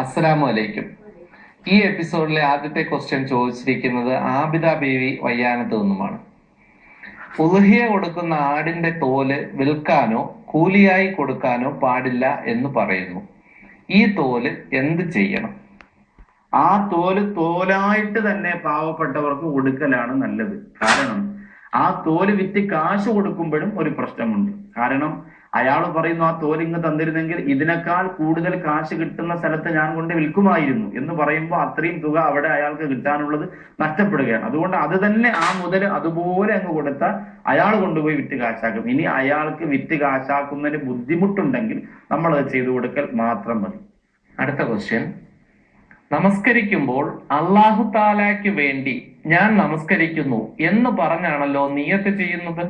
അസ്സലാമു അലൈക്കും. ഈ എപ്പിസോഡിലെ ആദ്യത്തെ ക്വസ്റ്റ്യൻ ചോദിച്ചിരിക്കുന്നത് ആബിദ ബേബി വയ്യാനത്ത് നിന്നുമാണ്. ഉളുഹിയ കൊടുക്കുന്ന ആടിന്റെ തോല് വിൽക്കാനോ കൂലിയായി കൊടുക്കാനോ പാടില്ല എന്ന് പറയുന്നു. ഈ തോല് എന്ത് ചെയ്യണം? ആ തോലായിട്ട് തന്നെ പാവപ്പെട്ടവർക്ക് കൊടുക്കലാണ് നല്ലത്. കാരണം ആ തോല് വിറ്റ് കാശ് കൊടുക്കുമ്പോഴും ഒരു പ്രശ്നമുണ്ട്. കാരണം അയാൾ പറയുന്നു, ആ തോല് ഇങ്ങ് തന്നിരുന്നെങ്കിൽ ഇതിനേക്കാൾ കൂടുതൽ കാശ് കിട്ടുന്ന സ്ഥലത്ത് ഞാൻ കൊണ്ട് വിൽക്കുമായിരുന്നു എന്ന് പറയുമ്പോൾ അത്രയും തുക അവിടെ അയാൾക്ക് കിട്ടാനുള്ളത് നഷ്ടപ്പെടുകയാണ്. അതുകൊണ്ട് അത് തന്നെ ആ മുതൽ അതുപോലെ അങ്ങ് കൊടുത്താൽ അയാൾ കൊണ്ടുപോയി വിറ്റ് കാശാക്കും. ഇനി അയാൾക്ക് വിറ്റ് കാശാക്കുന്നതിന് ബുദ്ധിമുട്ടുണ്ടെങ്കിൽ നമ്മൾ അത് ചെയ്തു കൊടുക്കൽ മാത്രം മതി. അടുത്ത ക്വസ്റ്റ്യൻ, നമസ്കരിക്കുമ്പോൾ അല്ലാഹു താലാക്ക് വേണ്ടി ഞാൻ നമസ്കരിക്കുന്നു എന്ന് പറഞ്ഞാണല്ലോ നിയ്യത്ത് ചെയ്യുന്നത്.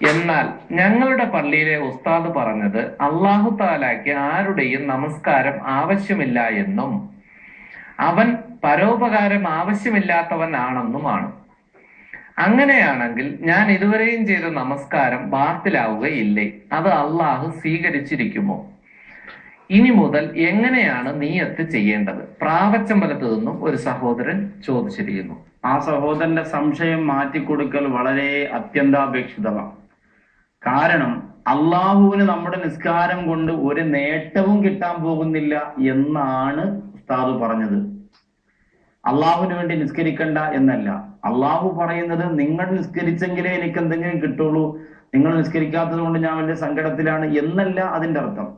എന്നാൽ ഞങ്ങളുടെ പള്ളിയിലെ ഉസ്താദ് പറഞ്ഞത് അല്ലാഹു താലാക്ക് ആരുടെയും നമസ്കാരം ആവശ്യമില്ല എന്നും അവൻ പരോപകാരം ആവശ്യമില്ലാത്തവനാണെന്നുമാണ്. അങ്ങനെയാണെങ്കിൽ ഞാൻ ഇതുവരെയും ചെയ്ത നമസ്കാരം ബാത്തിലാവുകയില്ലേ? അത് അള്ളാഹു സ്വീകരിച്ചിരിക്കുമോ? ഇനി മുതൽ എങ്ങനെയാണ് നിയ്യത്ത് ചെയ്യേണ്ടത്? പ്രാവച്ചമ്പലത്ത് നിന്നും ഒരു സഹോദരൻ ചോദിച്ചിരിക്കുന്നു. ആ സഹോദരന്റെ സംശയം മാറ്റിക്കൊടുക്കൽ വളരെ അത്യന്താപേക്ഷിതമാണ്. കാരണം അള്ളാഹുവിന് നമ്മുടെ നിസ്കാരം കൊണ്ട് ഒരു നേട്ടവും കിട്ടാൻ പോകുന്നില്ല എന്നാണ് ഉസ്താദ് പറഞ്ഞത്. അള്ളാഹുവിന് വേണ്ടി നിസ്കരിക്കണ്ട എന്നല്ല. അള്ളാഹു പറയുന്നത് നിങ്ങൾ നിസ്കരിച്ചെങ്കിലേ എനിക്ക് എന്തെങ്കിലും കിട്ടുള്ളൂ, നിങ്ങൾ നിസ്കരിക്കാത്തത് കൊണ്ട് ഞാൻ വലിയ സങ്കടത്തിലാണ് എന്നല്ല അതിന്റെ അർത്ഥം.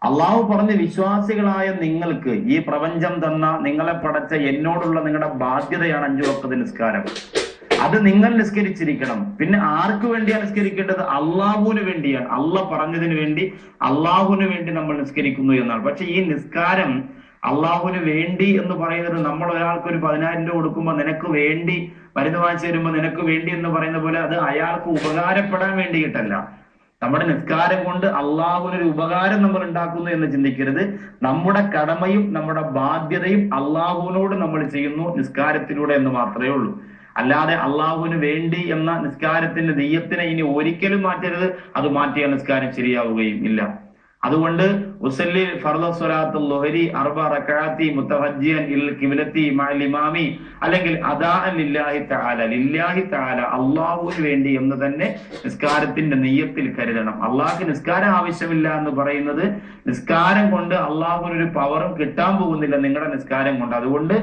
അള്ളാഹു പറഞ്ഞ് വിശ്വാസികളായ നിങ്ങൾക്ക് ഈ പ്രപഞ്ചം തന്ന നിങ്ങളെ പടച്ച എന്നോടുള്ള നിങ്ങളുടെ ബാധ്യതയാണ് 5 വഖ്ത് നിസ്കാരം. അത് നിങ്ങൾ നിസ്കരിച്ചിരിക്കണം. പിന്നെ ആർക്ക് വേണ്ടിയാണ് നിസ്കരിക്കേണ്ടത്? അള്ളാഹുവിന് വേണ്ടിയാണ്. അള്ളാഹ് പറഞ്ഞതിന് വേണ്ടി, അള്ളാഹുവിന് വേണ്ടി നമ്മൾ നിസ്കരിക്കുന്നു എന്നാണ്. പക്ഷെ ഈ നിസ്കാരം അള്ളാഹുവിന് വേണ്ടി എന്ന് പറയുന്നത്, നമ്മൾ ഒരാൾക്ക് ഒരു 10,000 രൂപ കൊടുക്കുമ്പോൾ നിനക്ക് വേണ്ടി, മരുന്ന് വാങ്ങിച്ചു തരുമ്പോൾ നിനക്ക് വേണ്ടി എന്ന് പറയുന്ന പോലെ അത് അയാൾക്ക് ഉപകാരപ്പെടാൻ വേണ്ടിയിട്ടല്ല. നമ്മുടെ നിസ്കാരം കൊണ്ട് അള്ളാഹുവിനൊരു ഉപകാരം നമ്മൾ ഉണ്ടാക്കുന്നു എന്ന് ചിന്തിക്കരുത്. നമ്മുടെ കടമയും നമ്മുടെ ബാധ്യതയും അള്ളാഹുവിനോട് നമ്മൾ ചെയ്യുന്നു നിസ്കാരത്തിലൂടെ എന്ന് മാത്രമേ ഉള്ളൂ. അല്ലാതെ അള്ളാഹുവിന് വേണ്ടി എന്ന നിസ്കാരത്തിന്റെ നിയ്യത്തിനെ ഇനി ഒരിക്കലും മാറ്റരുത്. അത് മാറ്റിയാൽ നിസ്കാരം ശരിയാവുകയും ഇല്ല. അതുകൊണ്ട് ഉസല്ലി ഫർദ സ്വലാത്തുൽ ളുഹരി 4 റകഅത്തി മുതവജ്ജിയൻ ഇൽ ഖിബ്ലത്തി മഅൽ ഇമാമി, അല്ലെങ്കിൽ അദാഅൻ ലില്ലാഹി തആല, ലില്ലാഹി തആല അല്ലാഹുവിന് വേണ്ടി എന്ന് തന്നെ നിസ്കാരത്തിന്റെ നിയ്യത്തിൽ കരുതണം. അള്ളാഹ്ക്ക് നിസ്കാരം ആവശ്യമില്ല എന്ന് പറയുന്നത് നിസ്കാരം കൊണ്ട് അള്ളാഹുവിന് ഒരു പവറും കിട്ടാൻ പോകുന്നില്ല നിങ്ങളുടെ നിസ്കാരം കൊണ്ട്. അതുകൊണ്ട്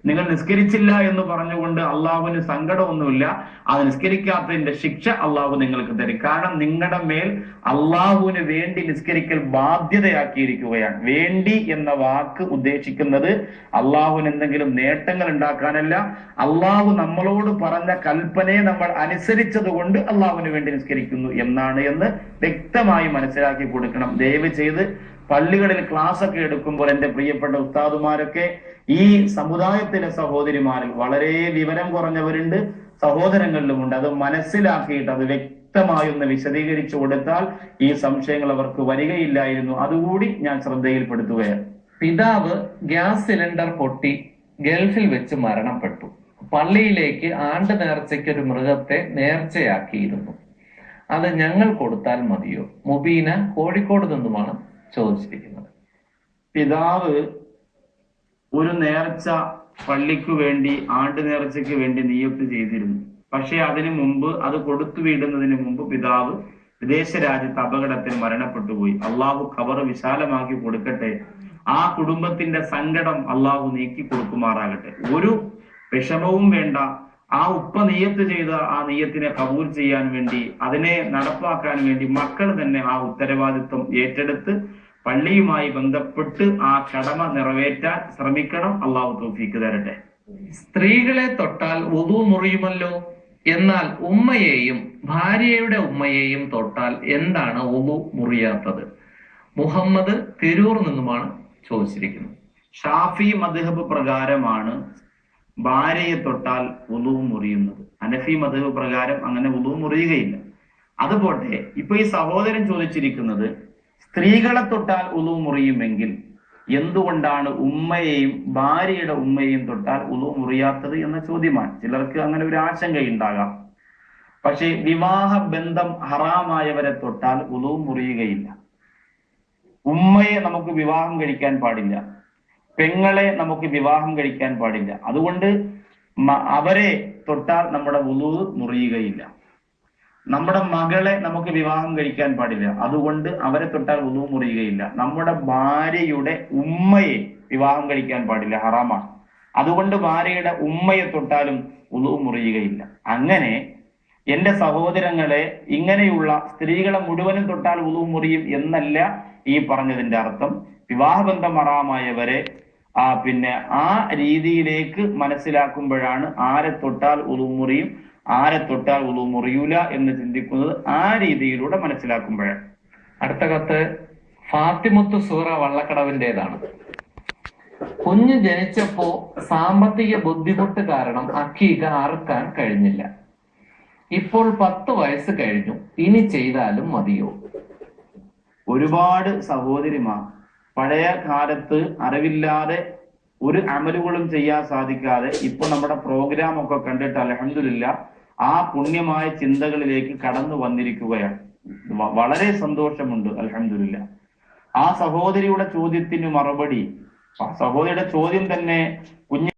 നിങ്ങൾ നിസ്കരിച്ചില്ല എന്ന് പറഞ്ഞുകൊണ്ട് അള്ളാഹുവിന് സങ്കടമൊന്നുമില്ല. അത് നിസ്കരിക്കാത്തതിന്റെ ശിക്ഷ അള്ളാഹു നിങ്ങൾക്ക് തരും. കാരണം നിങ്ങളുടെ മേൽ അള്ളാഹുവിന് വേണ്ടി നിസ്കരിക്കൽ ബാധ്യതയാക്കിയിരിക്കുകയാണ്. വേണ്ടി എന്ന വാക്ക് ഉദ്ദേശിക്കുന്നത് അള്ളാഹുവിന് എന്തെങ്കിലും നേട്ടങ്ങൾ ഉണ്ടാക്കാനല്ല. അള്ളാഹു നമ്മളോട് പറഞ്ഞ കൽപ്പനയെ നമ്മൾ അനുസരിച്ചത് കൊണ്ട് അള്ളാഹുവിന് വേണ്ടി നിസ്കരിക്കുന്നു എന്നാണ് എന്ന് വ്യക്തമായി മനസ്സിലാക്കി കൊടുക്കണം. ദയവ് ചെയ്ത് പള്ളികളിൽ ക്ലാസ് ഒക്കെ എടുക്കുമ്പോൾ എന്റെ പ്രിയപ്പെട്ട ഉസ്താദുമാരൊക്കെ ഈ സമുദായത്തിലെ സഹോദരിമാരിൽ വളരെ വിവരം കുറഞ്ഞവരുണ്ട്, സഹോദരങ്ങളിലുമുണ്ട്. അത് മനസ്സിലാക്കിയിട്ട് അത് വ്യക്തമായി ഒന്ന് വിശദീകരിച്ചു കൊടുത്താൽ ഈ സംശയങ്ങൾ അവർക്ക് വരികയില്ലായിരുന്നു. അതുകൂടി ഞാൻ ശ്രദ്ധയിൽപ്പെടുത്തുകയാണ്. പിതാവ് ഗ്യാസ് സിലിണ്ടർ പൊട്ടി ഗൾഫിൽ വെച്ച് മരണപ്പെട്ടു. പള്ളിയിലേക്ക് ആണ്ട് നേർച്ചയ്ക്ക് ഒരു മൃഗത്തെ നേർച്ചയാക്കിയിരുന്നു. അത് ഞങ്ങൾ കൊടുത്താൽ മതിയോ? മുബീന കോഴിക്കോട് നിന്നുമാണ് ചോദിച്ചിരിക്കുന്നത്. പിതാവ് ഒരു നേർച്ച പള്ളിക്ക് വേണ്ടി, ആണ്ട് നേർച്ചയ്ക്ക് വേണ്ടി നിയുക്തി ചെയ്തിരുന്നു. പക്ഷെ അതിനു മുമ്പ്, അത് കൊടുത്തു വീടുന്നതിന് മുമ്പ് പിതാവ് വിദേശ രാജ്യത്ത് അപകടത്തിൽ മരണപ്പെട്ടു പോയി. അള്ളാഹു ഖബർ വിശാലമാക്കി കൊടുക്കട്ടെ. ആ കുടുംബത്തിന്റെ സങ്കടം അള്ളാഹു നീക്കി കൊടുക്കുമാറാകട്ടെ. ഒരു വിഷമവും വേണ്ട. ആ ഉപ്പ നിയ്യത്ത് ചെയ്ത ആ നിയ്യത്തിനെ കബൂൽ ചെയ്യാൻ വേണ്ടി, അതിനെ നടപ്പാക്കാൻ വേണ്ടി മക്കൾ തന്നെ ആ ഉത്തരവാദിത്വം ഏറ്റെടുത്ത് പള്ളിയുമായി ബന്ധപ്പെട്ട് ആ കടമ നിറവേറ്റാൻ ശ്രമിക്കണം. അള്ളാഹു തൗഫീക്ക് തരട്ടെ. സ്ത്രീകളെ തൊട്ടാൽ വുളു മുറിയുമല്ലോ, എന്നാൽ ഉമ്മയെയും ഭാര്യയുടെ ഉമ്മയെയും തൊട്ടാൽ എന്താണ് വുളു മുറിയാത്തത്? മുഹമ്മദ് തിരൂർ നിന്നുമാണ് ചോദിച്ചിരിക്കുന്നത്. ഷാഫി മദ്ഹബ് പ്രകാരമാണ് ഭാര്യയെ തൊട്ടാൽ വുളു മുറിയുന്നത്. ഹനഫി മദ്ഹബ് പ്രകാരം അങ്ങനെ വുളു മുറിയുകയില്ല. അതുപോട്ടെ, ഇപ്പൊ ഈ സഹോദരൻ ചോദിച്ചിരിക്കുന്നത് സ്ത്രീകളെ തൊട്ടാൽ വുളു മുറിയുമെങ്കിൽ എന്തുകൊണ്ടാണ് ഉമ്മയെയും ഭാര്യയുടെ ഉമ്മയെയും തൊട്ടാൽ വുളു മുറിയാത്തത് എന്ന ചോദ്യമാണ്. ചിലർക്ക് അങ്ങനെ ഒരു ആശങ്കയുണ്ടാകാം. പക്ഷെ വിവാഹ ബന്ധം ഹറാമായവരെ തൊട്ടാൽ വുളു മുറിയുകയില്ല. ഉമ്മയെ നമുക്ക് വിവാഹം കഴിക്കാൻ പാടില്ല, പെങ്ങളെ നമുക്ക് വിവാഹം കഴിക്കാൻ പാടില്ല. അതുകൊണ്ട് അവരെ തൊട്ടാൽ നമ്മുടെ വുളു മുറിയുകയില്ല. നമ്മുടെ മകളെ നമുക്ക് വിവാഹം കഴിക്കാൻ പാടില്ല, അതുകൊണ്ട് അവരെ തൊട്ടാൽ വുളു മുറിയുകയില്ല. നമ്മുടെ ഭാര്യയുടെ ഉമ്മയെ വിവാഹം കഴിക്കാൻ പാടില്ല, ഹറാമാണ്. അതുകൊണ്ട് ഭാര്യയുടെ ഉമ്മയെ തൊട്ടാലും വുളു മുറിയുകയില്ല. അങ്ങനെ എന്റെ സഹോദരങ്ങളെ, ഇങ്ങനെയുള്ള സ്ത്രീകളെ മുഴുവനും തൊട്ടാൽ വുളു മുറിയും എന്നല്ല ഈ പറഞ്ഞതിന്റെ അർത്ഥം. വിവാഹബന്ധം ഹറാമായവരെ ആ രീതിയിലേക്ക് മനസ്സിലാക്കുമ്പോഴാണ് ആരെ തൊട്ടാൽ വുളു മുറിയും ആരെ തൊട്ടാൽ വുളു മുറിയൂല എന്ന് ചിന്തിക്കുന്നത് ആ രീതിയിലൂടെ മനസ്സിലാക്കുമ്പോഴാണ്. അടുത്ത കത്ത് ഫാത്തിമുത്ത് സൂറ വള്ളക്കടവിൻ്റെതാണ്. കുഞ്ഞ് ജനിച്ചപ്പോ സാമ്പത്തിക ബുദ്ധിമുട്ട് കാരണം അക്കീക അറുക്കാൻ കഴിഞ്ഞില്ല. ഇപ്പോൾ 10 വയസ്സ് കഴിഞ്ഞു, ഇനി ചെയ്താലും മതിയോ? ഒരുപാട് സഹോദരിമാർ പഴയ കാലത്ത് അറിവില്ലാതെ ഒരു അമലുകളും ചെയ്യാൻ സാധിക്കാതെ ഇപ്പൊ നമ്മുടെ പ്രോഗ്രാം ഒക്കെ കണ്ടിട്ട് അൽഹംദുലില്ലാ ആ പുണ്യമായ ചിന്തകളിലേക്ക് കടന്നു വന്നിരിക്കുകയാണ്. വളരെ സന്തോഷമുണ്ട്, അൽഹംദുലില്ലാ. ആ സഹോദരിയുടെ ചോദ്യത്തിന് മറുപടി, സഹോദരിയുടെ ചോദ്യം തന്നെ കുഞ്ഞ്